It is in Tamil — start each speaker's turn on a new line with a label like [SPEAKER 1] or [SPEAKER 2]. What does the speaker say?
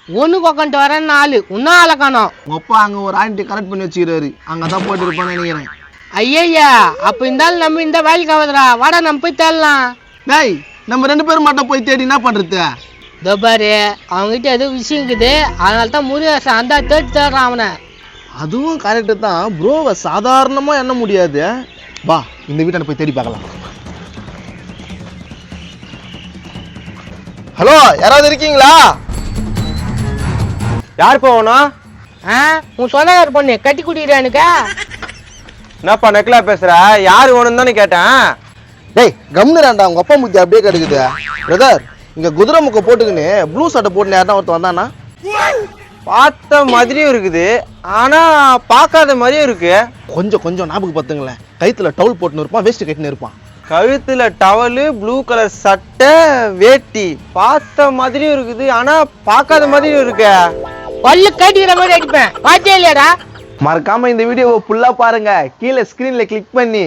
[SPEAKER 1] ஒன்று கொக்கன்ட்டு வரேன் 4 இன்னும் ஆளை காணோம்.
[SPEAKER 2] உங்கள் அப்பா அங்கே ஒரு ஆண்டி கரெக்ட் பண்ணி வச்சுக்கிறாரு, அங்கே தான் போயிட்டு இருப்பான்னு நினைக்கிறேன்.
[SPEAKER 1] ஐயா அப்போ இருந்தாலும் நம்ம இந்த வேலைக்கு ஆகுதுடா, வாடா நம்ம போய் தேடலாம்.
[SPEAKER 2] டேய் நம்ம 2 பேரும் மட்டும் போய் தேடி என்ன பண்ணுறது?
[SPEAKER 1] இதோ பாரு அவங்ககிட்ட ஏதோ விஷயம் இருக்குது, அதனால தான் முருகேசன் அந்த தேடுறான் அவனை.
[SPEAKER 2] அதுவும் கரெக்டு தான், ப்ரோவை சாதாரணமாக எண்ண முடியாது. வா இந்த வீட்டை போய் தேடி பார்க்கலாம். ஹலோ, யாராவது இருக்கீங்களா?
[SPEAKER 3] யார் போகணும்?
[SPEAKER 1] உன் சொந்தக்கார பொண்ணு கட்டி குடிக்கிறா எனக்கு.
[SPEAKER 3] என்னப்பா நெக்கலா பேசுற? யாரு வேணும்னு தானே கேட்டேன்.
[SPEAKER 2] டேய் கம்னுராண்டா, உங்கள் அப்பா முத்தி அப்படியே கிடக்குது. பிரதர் இங்கே குதிரை முக்கை போட்டுக்கின்னு ப்ளூ சட்டை போட்டுன்னு யாருன்னா ஒருத்தர் வந்தானா?
[SPEAKER 3] பார்த்த மாதிரியும் இருக்குது, ஆனா பார்க்காத மாதிரியும் இருக்கு.
[SPEAKER 2] கொஞ்சம் ஞாபகம் பார்த்துங்களேன். கைத்துல டவுல் போட்டுன்னு இருப்பான், வேஸ்ட் கட்டின்னு இருப்பான்.
[SPEAKER 3] கழுத்துல டவலு, ப்ளூ கலர் சட்டை, வேட்டி. பார்த்த மாதிரியும் இருக்குது, ஆனா பார்க்காத மாதிரியும் இருக்கு.
[SPEAKER 1] பல்லு கட்டிக்கிற மாதிரி அடிப்பேன், பாத்தியா இல்லையாடா?
[SPEAKER 2] மறக்காம இந்த வீடியோவை ஃபுல்லா பாருங்க, கீழே ஸ்கிரீன்ல கிளிக் பண்ணி